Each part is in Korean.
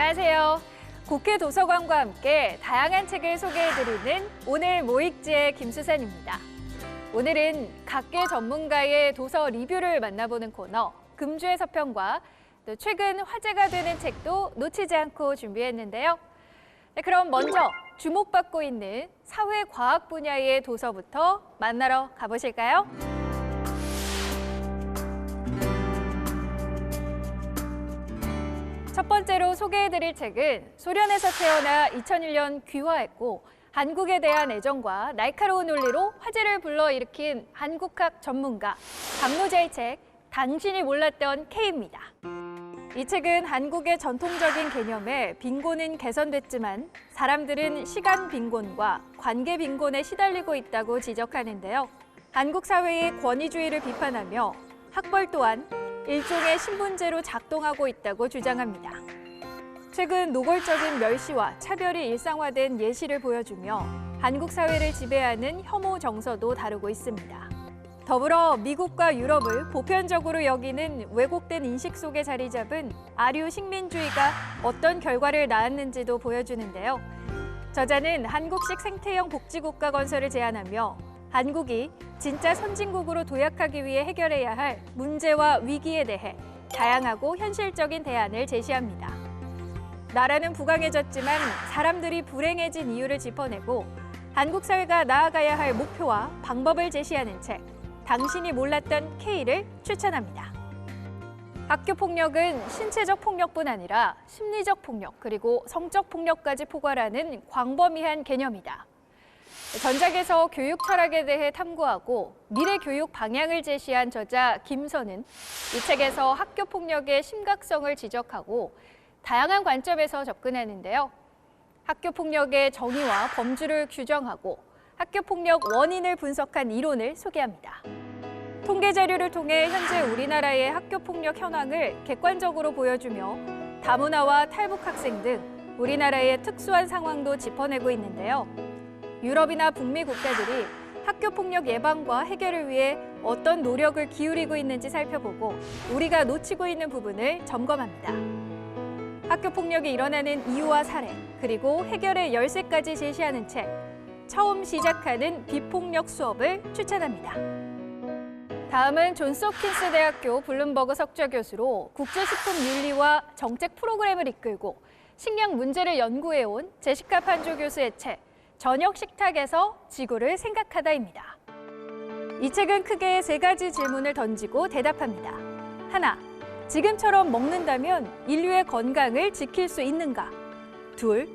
안녕하세요. 국회 도서관과 함께 다양한 책을 소개해드리는 오늘 모익지의 김수산입니다. 오늘은 각계 전문가의 도서 리뷰를 만나보는 코너 금주의 서평과 또 최근 화제가 되는 책도 놓치지 않고 준비했는데요. 네, 그럼 먼저 주목받고 있는 사회과학 분야의 도서부터 만나러 가보실까요? 첫 번째로 소개해드릴 책은 소련에서 태어나 2001년 귀화했고 한국에 대한 애정과 날카로운 논리로 화제를 불러일으킨 한국학 전문가 박노자의 책 당신이 몰랐던 K입니다. 이 책은 한국의 전통적인 개념에 빈곤은 개선됐지만 사람들은 시간 빈곤과 관계 빈곤에 시달리고 있다고 지적하는데요. 한국 사회의 권위주의를 비판하며 학벌 또한 일종의 신분제로 작동하고 있다고 주장합니다. 최근 노골적인 멸시와 차별이 일상화된 예시를 보여주며 한국 사회를 지배하는 혐오 정서도 다루고 있습니다. 더불어 미국과 유럽을 보편적으로 여기는 왜곡된 인식 속에 자리 잡은 아류 식민주의가 어떤 결과를 낳았는지도 보여주는데요. 저자는 한국식 생태형 복지국가 건설을 제안하며 한국이 진짜 선진국으로 도약하기 위해 해결해야 할 문제와 위기에 대해 다양하고 현실적인 대안을 제시합니다. 나라는 부강해졌지만 사람들이 불행해진 이유를 짚어내고 한국 사회가 나아가야 할 목표와 방법을 제시하는 책, 당신이 몰랐던 K를 추천합니다. 학교 폭력은 신체적 폭력뿐 아니라 심리적 폭력 그리고 성적 폭력까지 포괄하는 광범위한 개념이다. 전작에서 교육 철학에 대해 탐구하고 미래 교육 방향을 제시한 저자 김선은 이 책에서 학교 폭력의 심각성을 지적하고 다양한 관점에서 접근하는데요. 학교 폭력의 정의와 범주를 규정하고 학교 폭력 원인을 분석한 이론을 소개합니다. 통계 자료를 통해 현재 우리나라의 학교 폭력 현황을 객관적으로 보여주며 다문화와 탈북 학생 등 우리나라의 특수한 상황도 짚어내고 있는데요. 유럽이나 북미 국가들이 학교 폭력 예방과 해결을 위해 어떤 노력을 기울이고 있는지 살펴보고 우리가 놓치고 있는 부분을 점검합니다. 학교 폭력이 일어나는 이유와 사례, 그리고 해결의 열쇠까지 제시하는 책, 처음 시작하는 비폭력 수업을 추천합니다. 다음은 존스 홉킨스 대학교 블룸버그 석좌 교수로 국제식품윤리와 정책 프로그램을 이끌고 식량 문제를 연구해온 제시카 판조 교수의 책, 저녁 식탁에서 지구를 생각하다입니다. 이 책은 크게 세 가지 질문을 던지고 대답합니다. 하나, 지금처럼 먹는다면 인류의 건강을 지킬 수 있는가? 둘,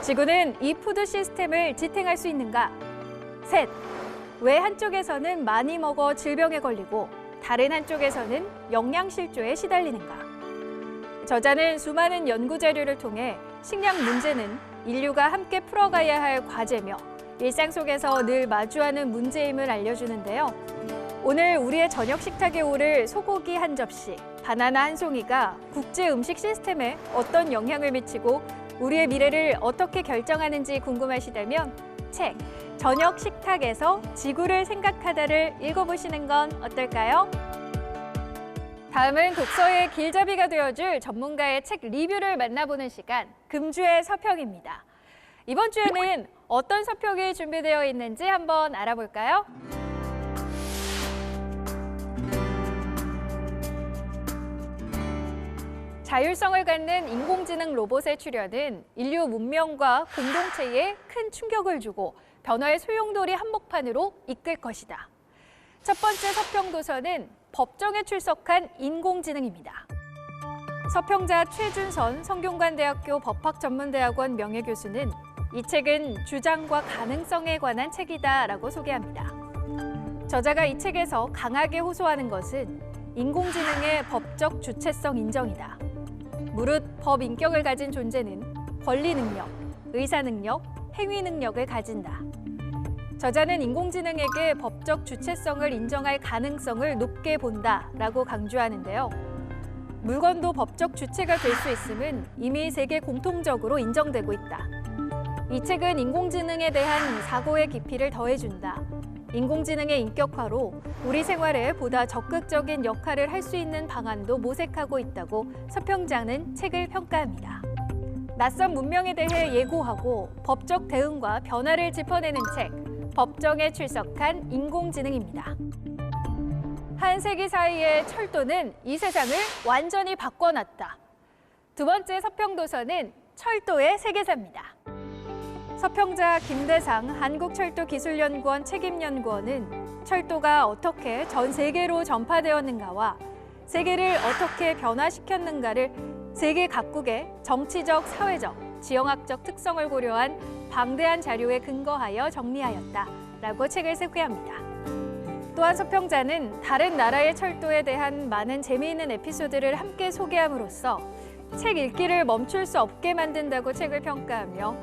지구는 이 푸드 시스템을 지탱할 수 있는가? 셋, 왜 한쪽에서는 많이 먹어 질병에 걸리고 다른 한쪽에서는 영양실조에 시달리는가? 저자는 수많은 연구 자료를 통해 식량 문제는 인류가 함께 풀어가야 할 과제며 일상 속에서 늘 마주하는 문제임을 알려주는데요. 오늘 우리의 저녁 식탁에 오를 소고기 한 접시, 바나나 한 송이가 국제 음식 시스템에 어떤 영향을 미치고 우리의 미래를 어떻게 결정하는지 궁금하시다면 책, 저녁 식탁에서 지구를 생각하다를 읽어보시는 건 어떨까요? 다음은 독서의 길잡이가 되어줄 전문가의 책 리뷰를 만나보는 시간, 금주의 서평입니다. 이번 주에는 어떤 서평이 준비되어 있는지 한번 알아볼까요? 자율성을 갖는 인공지능 로봇의 출현은 인류 문명과 공동체에 큰 충격을 주고 변화의 소용돌이 한복판으로 이끌 것이다. 첫 번째 서평 도서는 법정에 출석한 인공지능입니다. 서평자 최준선 성균관대학교 법학전문대학원 명예교수는 이 책은 주장과 가능성에 관한 책이다라고 소개합니다. 저자가 이 책에서 강하게 호소하는 것은 인공지능의 법적 주체성 인정이다. 무릇 법 인격을 가진 존재는 권리 능력, 의사 능력, 행위 능력을 가진다. 저자는 인공지능에게 법적 주체성을 인정할 가능성을 높게 본다라고 강조하는데요. 물건도 법적 주체가 될 수 있음은 이미 세계 공통적으로 인정되고 있다. 이 책은 인공지능에 대한 사고의 깊이를 더해준다. 인공지능의 인격화로 우리 생활에 보다 적극적인 역할을 할 수 있는 방안도 모색하고 있다고 서평자는 책을 평가합니다. 낯선 문명에 대해 예고하고 법적 대응과 변화를 짚어내는 책, 법정에 출석한 인공지능입니다. 한 세기 사이에 철도는 이 세상을 완전히 바꿔놨다. 두 번째 서평도서는 철도의 세계사입니다. 서평자 김대상 한국철도기술연구원 책임연구원은 철도가 어떻게 전 세계로 전파되었는가와 세계를 어떻게 변화시켰는가를 세계 각국의 정치적, 사회적, 지형학적 특성을 고려한 방대한 자료에 근거하여 정리하였다라고 책을 소개합니다. 또한 서평자는 다른 나라의 철도에 대한 많은 재미있는 에피소드를 함께 소개함으로써 책 읽기를 멈출 수 없게 만든다고 책을 평가하며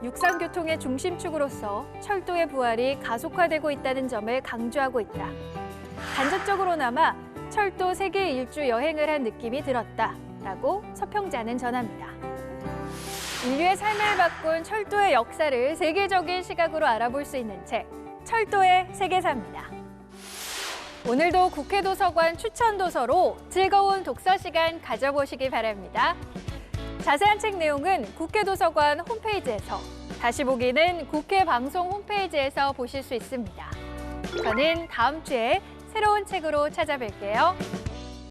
육상교통의 중심축으로서 철도의 부활이 가속화되고 있다는 점을 강조하고 있다. 간접적으로나마 철도 세계 일주 여행을 한 느낌이 들었다라고 서평자는 전합니다. 인류의 삶을 바꾼 철도의 역사를 세계적인 시각으로 알아볼 수 있는 책, 철도의 세계사입니다. 오늘도 국회 도서관 추천 도서로 즐거운 독서 시간 가져보시기 바랍니다. 자세한 책 내용은 국회 도서관 홈페이지에서, 다시 보기는 국회 방송 홈페이지에서 보실 수 있습니다. 저는 다음 주에 새로운 책으로 찾아뵐게요.